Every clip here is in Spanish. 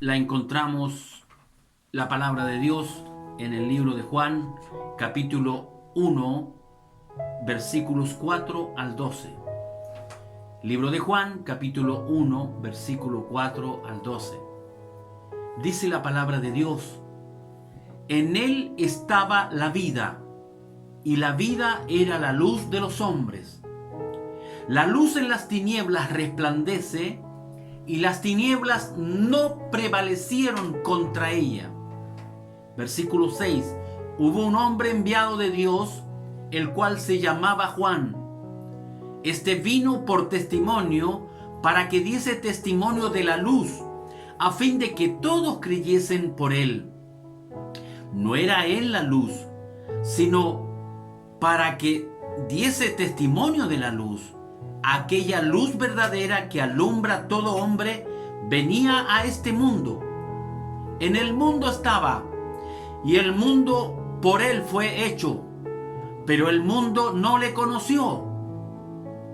la encontramos, la palabra de Dios, en el libro de Juan, capítulo 1, versículos 4 al 12. Libro de Juan, capítulo 1, versículo 4 al 12. Dice la palabra de Dios: en él estaba la vida, y la vida era la luz de los hombres. La luz en las tinieblas resplandece, y las tinieblas no prevalecieron contra ella. Versículo 6. Hubo un hombre enviado de Dios, el cual se llamaba Juan. Este vino por testimonio, para que diese testimonio de la luz, a fin de que todos creyesen por él. No era él la luz, sino para que diese testimonio de la luz. Aquella luz verdadera que alumbra a todo hombre venía a este mundo. En el mundo estaba, y el mundo por él fue hecho, pero el mundo no le conoció.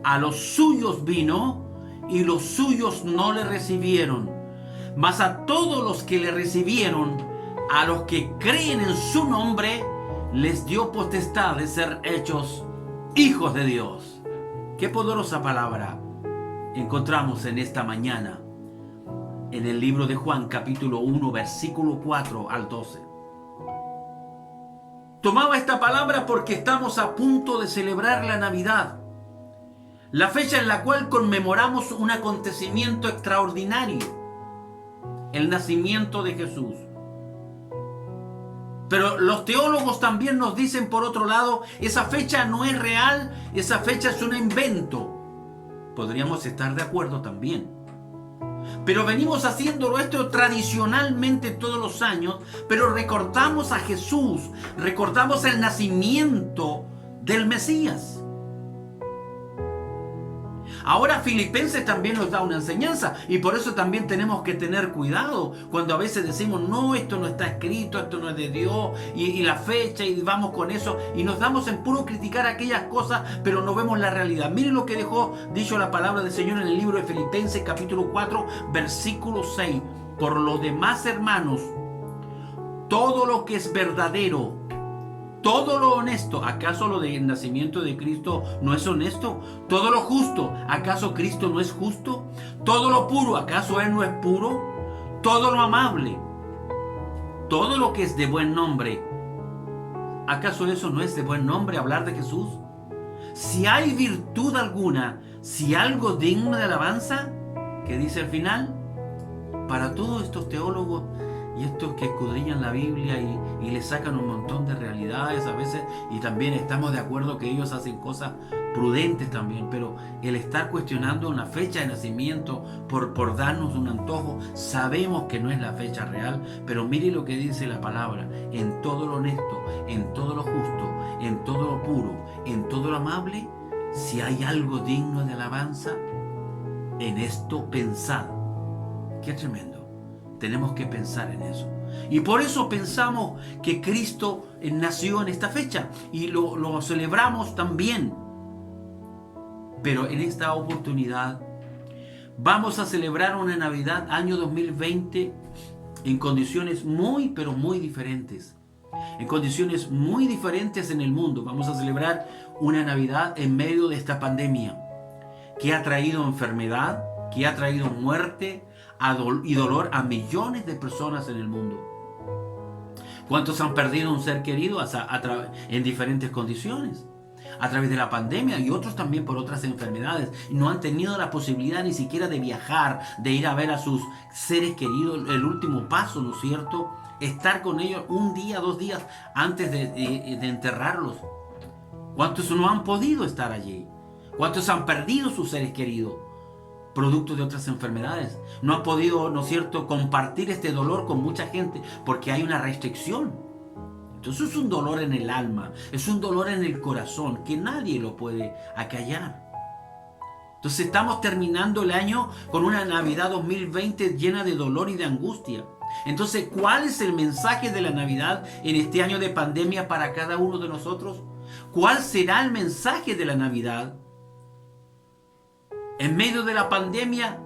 A los suyos vino, y los suyos no le recibieron. Mas a todos los que le recibieron, a los que creen en su nombre, les dio potestad de ser hechos hijos de Dios. Qué poderosa palabra encontramos en esta mañana en el libro de Juan, capítulo 1, versículo 4 al 12. Tomaba esta palabra porque estamos a punto de celebrar la Navidad, la fecha en la cual conmemoramos un acontecimiento extraordinario, el nacimiento de Jesús. Pero los teólogos también nos dicen, por otro lado, esa fecha no es real, esa fecha es un invento. Podríamos estar de acuerdo también. Pero venimos haciéndolo esto tradicionalmente todos los años, pero recordamos a Jesús, recordamos el nacimiento del Mesías. Ahora Filipenses también nos da una enseñanza, y por eso también tenemos que tener cuidado cuando a veces decimos: no, esto no está escrito, esto no es de Dios, y la fecha, y vamos con eso y nos damos en puro criticar aquellas cosas, pero no vemos la realidad. Miren lo que dejó dicho la palabra del Señor en el libro de Filipenses capítulo 4 versículo 6. Por lo demás, hermanos, todo lo que es verdadero, todo lo honesto, ¿acaso lo del nacimiento de Cristo no es honesto? Todo lo justo, ¿acaso Cristo no es justo? Todo lo puro, ¿acaso Él no es puro? Todo lo amable, todo lo que es de buen nombre, ¿acaso eso no es de buen nombre hablar de Jesús? Si hay virtud alguna, si algo digno de alabanza, ¿qué dice al final? Para todos estos teólogos y estos que escudriñan la Biblia y le sacan un montón de realidades a veces, y también estamos de acuerdo que ellos hacen cosas prudentes también, pero el estar cuestionando una fecha de nacimiento por darnos un antojo, sabemos que no es la fecha real. Pero mire lo que dice la palabra: en todo lo honesto, en todo lo justo, en todo lo puro, en todo lo amable, si hay algo digno de alabanza, en esto pensad. Qué tremendo. Tenemos que pensar en eso. Y por eso pensamos que Cristo nació en esta fecha y lo celebramos también. Pero en esta oportunidad vamos a celebrar una Navidad año 2020 en condiciones muy, pero muy diferentes. En condiciones muy diferentes en el mundo. Vamos a celebrar una Navidad en medio de esta pandemia que ha traído enfermedad, que ha traído muerte y dolor a millones de personas en el mundo. ¿Cuántos han perdido un ser querido en diferentes condiciones? A través de la pandemia, y otros también por otras enfermedades. No han tenido la posibilidad ni siquiera de viajar, de ir a ver a sus seres queridos, el último paso, ¿no es cierto? Estar con ellos un día, 2 días antes de enterrarlos. ¿Cuántos no han podido estar allí? ¿Cuántos han perdido sus seres queridos producto de otras enfermedades? No han podido, ¿no es cierto?, compartir este dolor con mucha gente porque hay una restricción. Entonces es un dolor en el alma, es un dolor en el corazón que nadie lo puede acallar. Entonces estamos terminando el año con una Navidad 2020 llena de dolor y de angustia. Entonces, ¿cuál es el mensaje de la Navidad en este año de pandemia para cada uno de nosotros? ¿Cuál será el mensaje de la Navidad? En medio de la pandemia,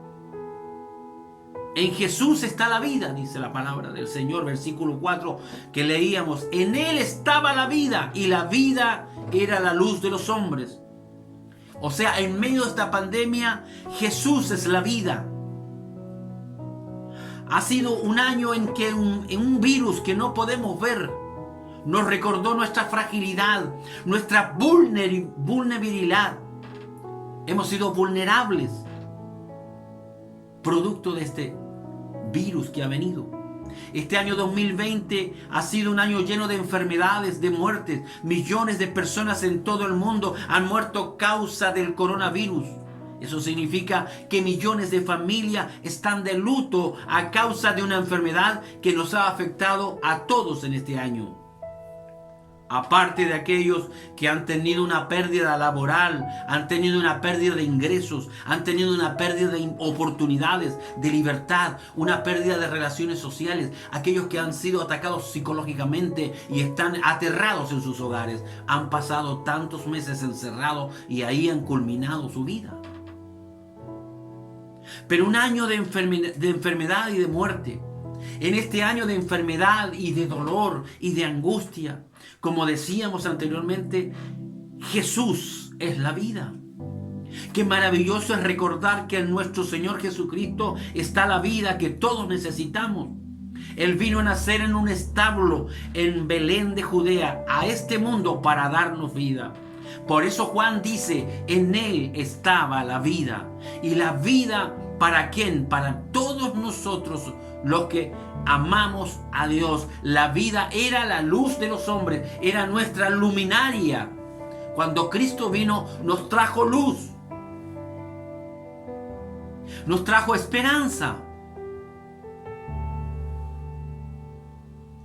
En Jesús está la vida, dice la palabra del Señor, versículo 4 que leíamos. En Él estaba la vida y la vida era la luz de los hombres. O sea, en medio de esta pandemia, Jesús es la vida. Ha sido un año en que un virus que no podemos ver nos recordó nuestra fragilidad, nuestra vulnerabilidad. Hemos sido vulnerables producto de este virus que ha venido. Este año 2020 ha sido un año lleno de enfermedades, de muertes. Millones de personas en todo el mundo han muerto a causa del coronavirus. Eso significa que millones de familias están de luto a causa de una enfermedad que nos ha afectado a todos en este año. Aparte de aquellos que han tenido una pérdida laboral, han tenido una pérdida de ingresos, han tenido una pérdida de oportunidades, de libertad, una pérdida de relaciones sociales, aquellos que han sido atacados psicológicamente y están aterrados en sus hogares, han pasado tantos meses encerrados y ahí han culminado su vida. Pero un año de enfermedad y de muerte. En este año de enfermedad y de dolor y de angustia, como decíamos anteriormente, Jesús es la vida. Qué maravilloso es recordar que en nuestro Señor Jesucristo está la vida que todos necesitamos. Él vino a nacer en un establo en Belén de Judea, a este mundo para darnos vida. Por eso Juan dice, en Él estaba la vida. Y la vida, ¿para quién? Para todos nosotros los que amamos a Dios. La vida era la luz de los hombres, era nuestra luminaria. Cuando Cristo vino, nos trajo luz, nos trajo esperanza.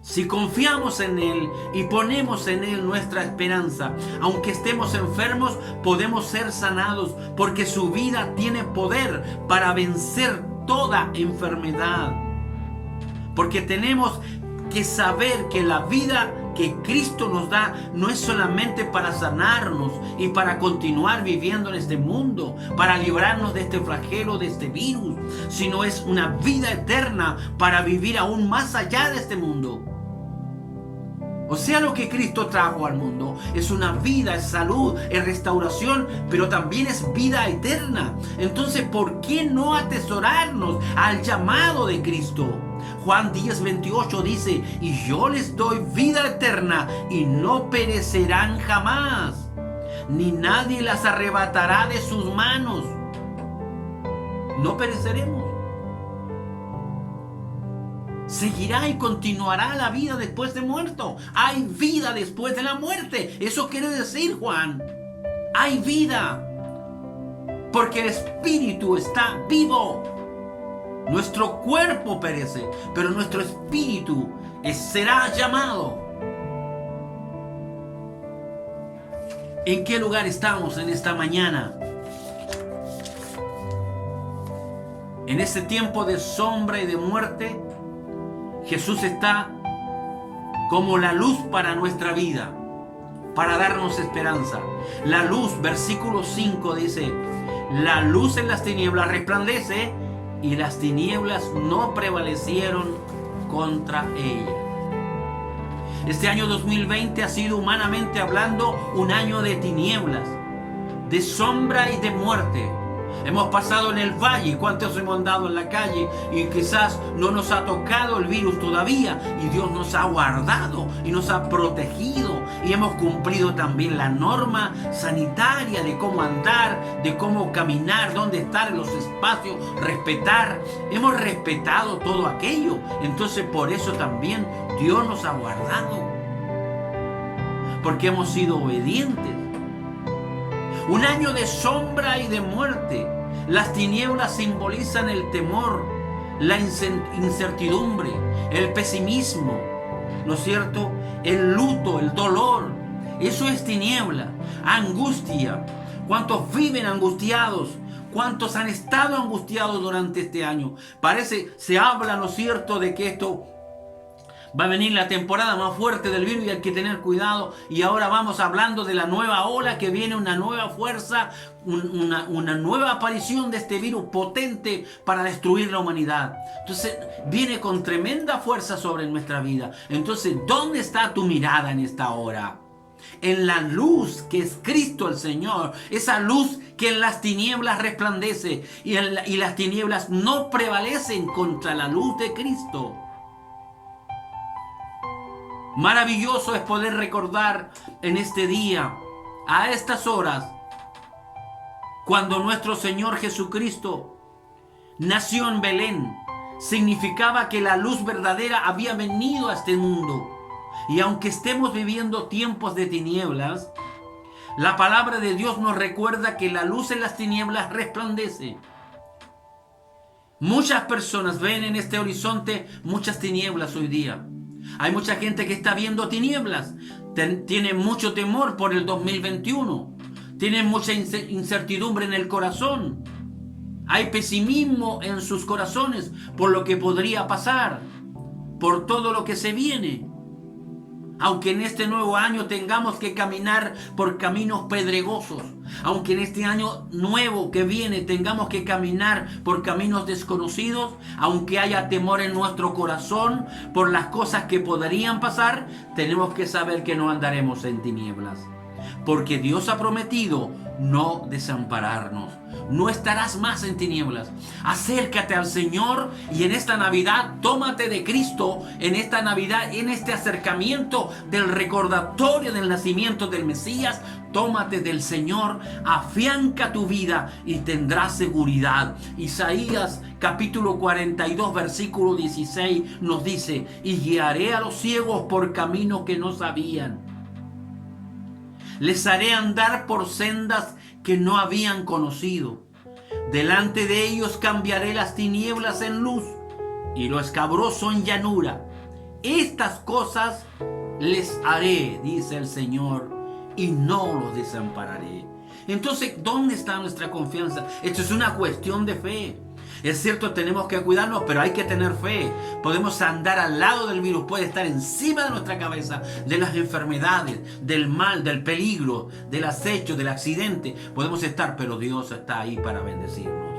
Si confiamos en Él y ponemos en Él nuestra esperanza, aunque estemos enfermos, podemos ser sanados, porque su vida tiene poder para vencer toda enfermedad. Porque tenemos que saber que la vida que Cristo nos da no es solamente para sanarnos y para continuar viviendo en este mundo, para librarnos de este flagelo, de este virus, sino es una vida eterna para vivir aún más allá de este mundo. O sea, lo que Cristo trajo al mundo es una vida, es salud, es restauración, pero también es vida eterna. Entonces, ¿por qué no atesorarnos al llamado de Cristo? Juan 10:28 dice, y yo les doy vida eterna y no perecerán jamás, ni nadie las arrebatará de sus manos. No pereceremos. Seguirá y continuará la vida después de muerto. Hay vida después de la muerte. Eso quiere decir, Juan, hay vida, porque el espíritu está vivo. Nuestro cuerpo perece, pero nuestro espíritu será llamado. ¿En qué lugar estamos en esta mañana? En este tiempo de sombra y de muerte, Jesús está como la luz para nuestra vida, para darnos esperanza. La luz, versículo 5 dice, la luz en las tinieblas resplandece y las tinieblas no prevalecieron contra ella. Este año 2020 ha sido, humanamente hablando, un año de tinieblas, de sombra y de muerte. Hemos pasado en el valle, cuántos hemos andado en la calle y quizás no nos ha tocado el virus todavía, y Dios nos ha guardado y nos ha protegido, y hemos cumplido también la norma sanitaria de cómo andar, de cómo caminar, dónde estar en los espacios, respetar. Hemos respetado todo aquello. Entonces por eso también Dios nos ha guardado, porque hemos sido obedientes. Un año de sombra y de muerte. Las tinieblas simbolizan el temor, la incertidumbre, el pesimismo, ¿no es cierto? El luto, el dolor. Eso es tiniebla, angustia. ¿Cuántos viven angustiados? ¿Cuántos han estado angustiados durante este año? Se habla, ¿no es cierto?, de que esto Va a venir la temporada más fuerte del virus y hay que tener cuidado. Y ahora vamos hablando de la nueva ola, que viene una nueva fuerza, una nueva aparición de este virus potente para destruir la humanidad. Entonces viene con tremenda fuerza sobre nuestra vida. Entonces, ¿dónde está tu mirada en esta hora? En la luz que es Cristo el Señor, esa luz que en las tinieblas resplandece, y las tinieblas no prevalecen contra la luz de Cristo. Maravilloso es poder recordar en este día, a estas horas, cuando nuestro Señor Jesucristo nació en Belén. Significaba que la luz verdadera había venido a este mundo. Y aunque estemos viviendo tiempos de tinieblas, la palabra de Dios nos recuerda que la luz en las tinieblas resplandece. Muchas personas ven en este horizonte muchas tinieblas hoy día. Hay mucha gente que está viendo tinieblas. Tiene mucho temor por el 2021. Tienen mucha incertidumbre en el corazón. Hay pesimismo en sus corazones por lo que podría pasar, por todo lo que se viene. Aunque en este nuevo año tengamos que caminar por caminos pedregosos, aunque en este año nuevo que viene tengamos que caminar por caminos desconocidos, aunque haya temor en nuestro corazón por las cosas que podrían pasar, tenemos que saber que no andaremos en tinieblas. Porque Dios ha prometido no desampararnos. No estarás más en tinieblas. Acércate al Señor y en esta Navidad tómate de Cristo. En esta Navidad, en este acercamiento del recordatorio del nacimiento del Mesías, tómate del Señor, afianca tu vida y tendrás seguridad. Isaías capítulo 42 versículo 16 nos dice: y guiaré a los ciegos por camino que no sabían. Les haré andar por sendas que no habían conocido. Delante de ellos cambiaré las tinieblas en luz y lo escabroso en llanura. Estas cosas les haré, dice el Señor, y no los desampararé. Entonces, ¿dónde está nuestra confianza? Esto es una cuestión de fe. Es cierto, tenemos que cuidarnos, pero hay que tener fe. Podemos andar al lado del virus, puede estar encima de nuestra cabeza, de las enfermedades, del mal, del peligro, del acecho, del accidente. Podemos estar, pero Dios está ahí para bendecirnos.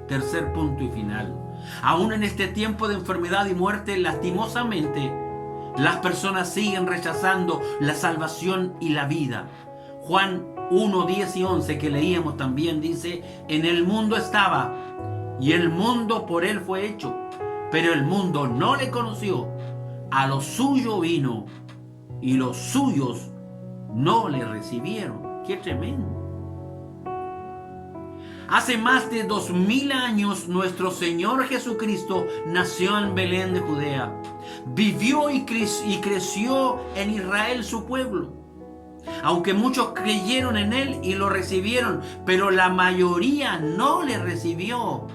Tercer punto y final. Aún en este tiempo de enfermedad y muerte, lastimosamente, las personas siguen rechazando la salvación y la vida. Juan 1, 10 y 11 que leíamos también dice: en el mundo estaba, y el mundo por él fue hecho, pero el mundo no le conoció. A lo suyo vino, y los suyos no le recibieron. ¡Qué tremendo! Hace más de 2000 años nuestro Señor Jesucristo nació en Belén de Judea. Vivió y creció en Israel, su pueblo. Aunque muchos creyeron en Él y lo recibieron, pero la mayoría no le recibió.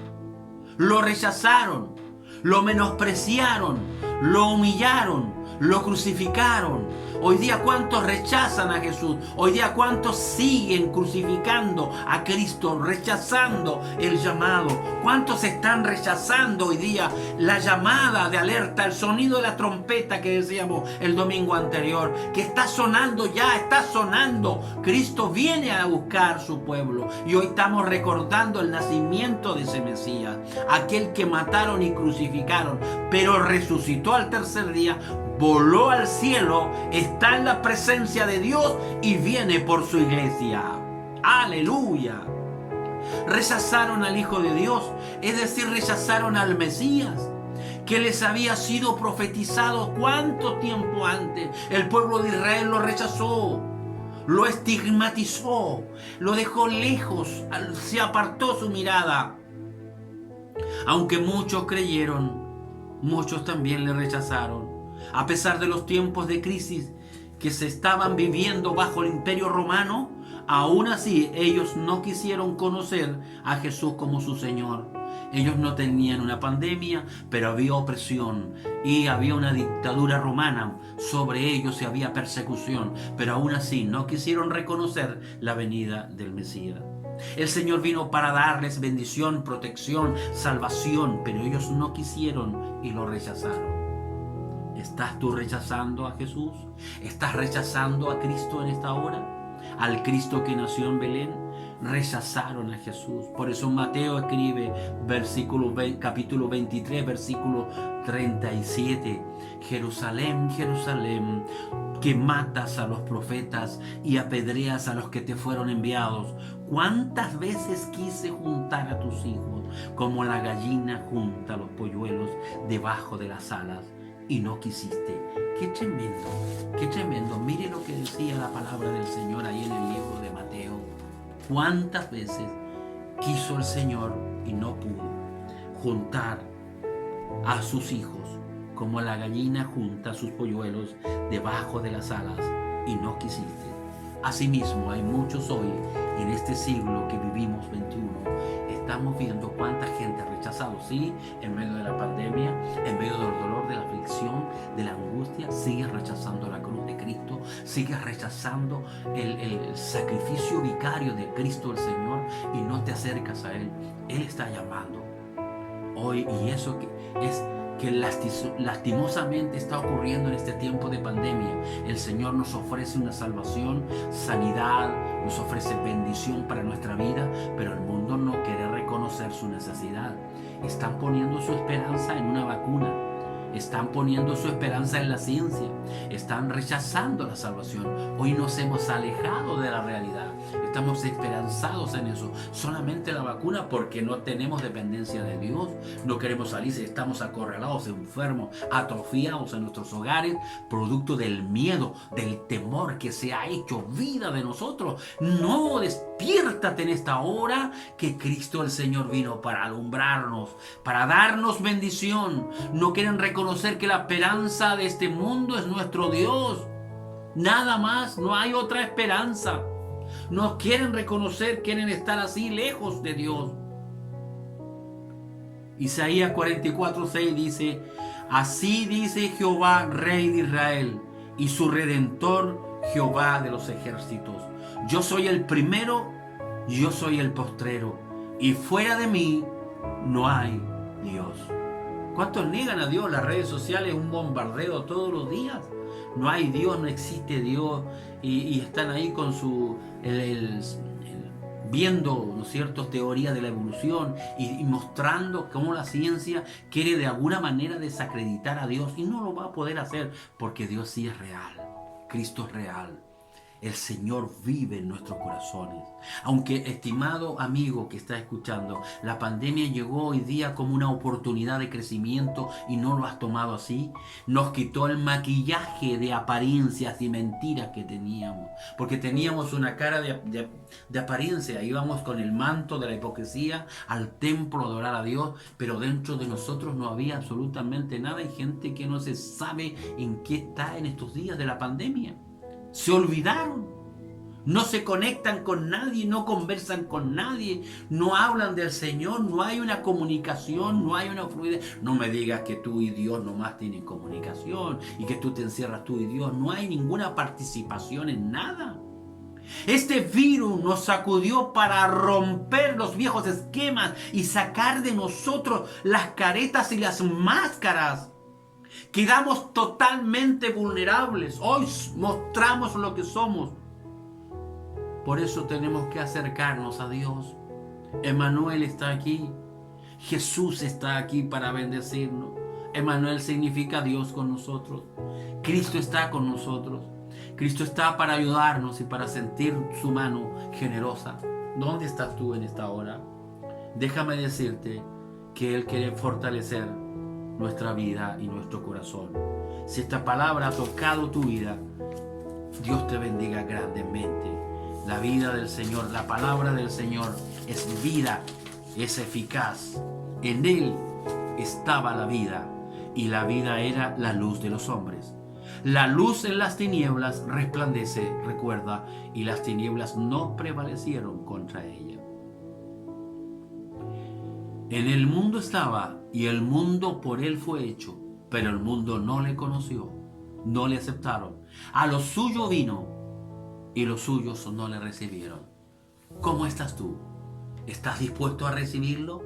Lo rechazaron, lo menospreciaron, lo humillaron, lo crucificaron. Hoy día, ¿cuántos rechazan a Jesús? Hoy día, ¿cuántos siguen crucificando a Cristo, rechazando el llamado? ¿Cuántos están rechazando hoy día la llamada de alerta, el sonido de la trompeta que decíamos el domingo anterior? Que está sonando ya, está sonando. Cristo viene a buscar su pueblo. Y hoy estamos recordando el nacimiento de ese Mesías, aquel que mataron y crucificaron, pero resucitó al tercer día, voló al cielo, está en la presencia de Dios y viene por su iglesia. ¡Aleluya! Rechazaron al Hijo de Dios, es decir, rechazaron al Mesías, que les había sido profetizado cuánto tiempo antes. El pueblo de Israel lo rechazó, lo estigmatizó, lo dejó lejos, se apartó su mirada. Aunque muchos creyeron, muchos también le rechazaron. A pesar de los tiempos de crisis que se estaban viviendo bajo el Imperio Romano, aún así ellos no quisieron conocer a Jesús como su Señor. Ellos no tenían una pandemia, pero había opresión y había una dictadura romana sobre ellos y había persecución, pero aún así no quisieron reconocer la venida del Mesías. El Señor vino para darles bendición, protección, salvación, pero ellos no quisieron y lo rechazaron. ¿Estás tú rechazando a Jesús? ¿Estás rechazando a Cristo en esta hora? Al Cristo que nació en Belén. Rechazaron a Jesús. Por eso Mateo escribe capítulo 23, versículo 37. Jerusalén, Jerusalén, que matas a los profetas y apedreas a los que te fueron enviados. ¿Cuántas veces quise juntar a tus hijos como la gallina junta los polluelos debajo de las alas y no quisiste? Qué tremendo, qué tremendo. Mire lo que decía la palabra del Señor ahí en el libro de Mateo. ¿Cuántas veces quiso el Señor y no pudo juntar a sus hijos como la gallina junta sus polluelos debajo de las alas y no quisiste? Asimismo, hay muchos hoy en este siglo que vivimos 21. Estamos viendo cuánta gente ha rechazado, sí, en medio de la pandemia, en medio del dolor, de la aflicción, de la angustia, sigues rechazando la cruz de Cristo, sigues rechazando el sacrificio vicario de Cristo el Señor y no te acercas a Él. Él está llamando hoy, y eso que lastimosamente está ocurriendo en este tiempo de pandemia. El Señor nos ofrece una salvación, sanidad, nos ofrece bendición para nuestra vida, pero el mundo no quiere reconocer su necesidad. Están poniendo su esperanza en una vacuna, están poniendo su esperanza en la ciencia, están rechazando la salvación. Hoy nos hemos alejado de la realidad, estamos esperanzados en eso, solamente la vacuna, porque no tenemos dependencia de Dios, no queremos salir, estamos acorralados, enfermos, atrofiados en nuestros hogares, producto del miedo, del temor que se ha hecho vida de nosotros. No, despiértate en esta hora, que Cristo el Señor vino para alumbrarnos, para darnos bendición. No quieren reconocer que la esperanza de este mundo es nuestro Dios, nada más, no hay otra esperanza. No quieren reconocer, quieren estar así lejos de Dios. Isaías 44:6 dice: así dice Jehová, Rey de Israel, y su Redentor, Jehová de los ejércitos: yo soy el primero, yo soy el postrero, y fuera de mí no hay Dios. ¿Cuántos niegan a Dios? Las redes sociales, un bombardeo todos los días. No hay Dios, no existe Dios, y están ahí con su viendo, ¿no es cierto?, teorías de la evolución y mostrando cómo la ciencia quiere de alguna manera desacreditar a Dios, y no lo va a poder hacer, porque Dios sí es real, Cristo es real. El Señor vive en nuestros corazones. Aunque, estimado amigo que está escuchando, la pandemia llegó hoy día como una oportunidad de crecimiento y no lo has tomado así, nos quitó el maquillaje de apariencias y mentiras que teníamos. Porque teníamos una cara de apariencia, íbamos con el manto de la hipocresía al templo a adorar a Dios, pero dentro de nosotros no había absolutamente nada. Hay gente que no se sabe en qué está en estos días de la pandemia. Se olvidaron, no se conectan con nadie, no conversan con nadie, no hablan del Señor, no hay una comunicación, no hay una fluidez. No me digas que tú y Dios nomás tienen comunicación y que tú te encierras tú y Dios. No hay ninguna participación en nada. Este virus nos sacudió para romper los viejos esquemas y sacar de nosotros las caretas y las máscaras. Quedamos totalmente vulnerables. Hoy mostramos lo que somos. Por eso tenemos que acercarnos a Dios. Emmanuel está aquí. Jesús está aquí para bendecirnos. Emmanuel significa Dios con nosotros. Cristo está con nosotros. Cristo está para ayudarnos y para sentir su mano generosa. ¿Dónde estás tú en esta hora? Déjame decirte que Él quiere fortalecer nuestra vida y nuestro corazón. Si esta palabra ha tocado tu vida, Dios te bendiga grandemente. La vida del Señor, la palabra del Señor es vida, es eficaz. En Él estaba la vida, y la vida era la luz de los hombres. La luz en las tinieblas resplandece, recuerda, y las tinieblas no prevalecieron contra ella. En el mundo estaba, y el mundo por Él fue hecho, pero el mundo no le conoció, no le aceptaron. A lo suyo vino, y los suyos no le recibieron. ¿Cómo estás tú? ¿Estás dispuesto a recibirlo?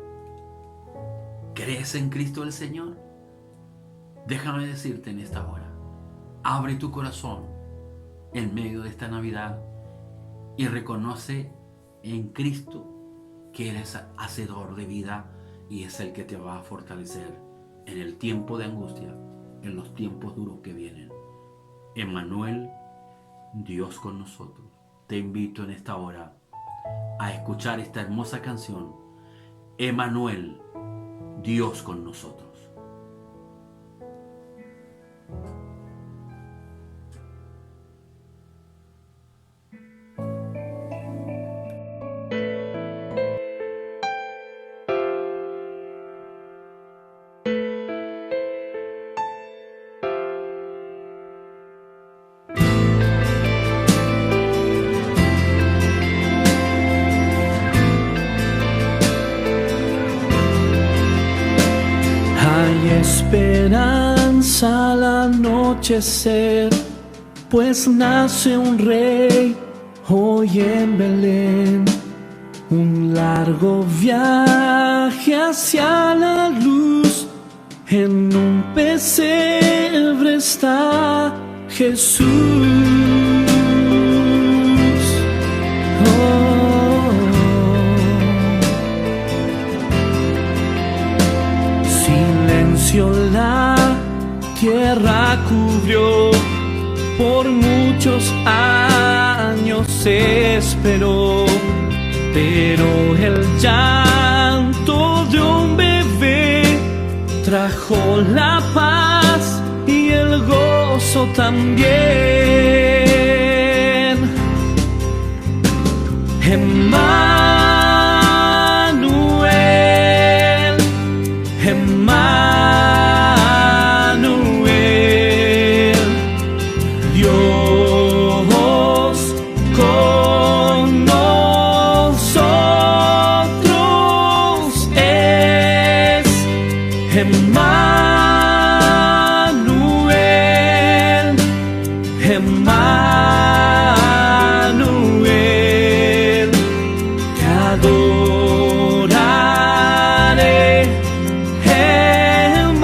¿Crees en Cristo el Señor? Déjame decirte en esta hora, abre tu corazón en medio de esta Navidad y reconoce en Cristo que Él es hacedor de vida y es el que te va a fortalecer en el tiempo de angustia, en los tiempos duros que vienen. Emmanuel, Dios con nosotros. Te invito en esta hora a escuchar esta hermosa canción, Emmanuel, Dios con nosotros. Hay esperanza al anochecer, pues nace un rey hoy en Belén. Un largo viaje hacia la luz, en un pesebre está Jesús. Silencio la tierra cubrió, por muchos años se esperó, pero el llanto de un bebé trajo la paz y el gozo también. Emmanuel, Emmanuel, Dios con nosotros es. Emmanuel, Emmanuel, te adoraré, Emmanuel.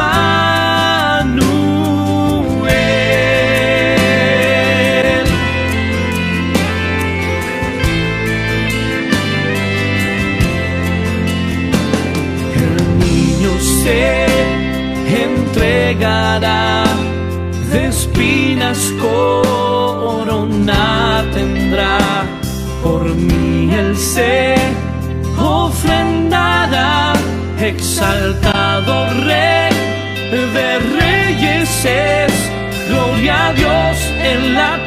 El niño se entregará, de espinas corona tendrá, por mí él se ofrendará, exaltado Rey de reyes es, gloria a Dios en la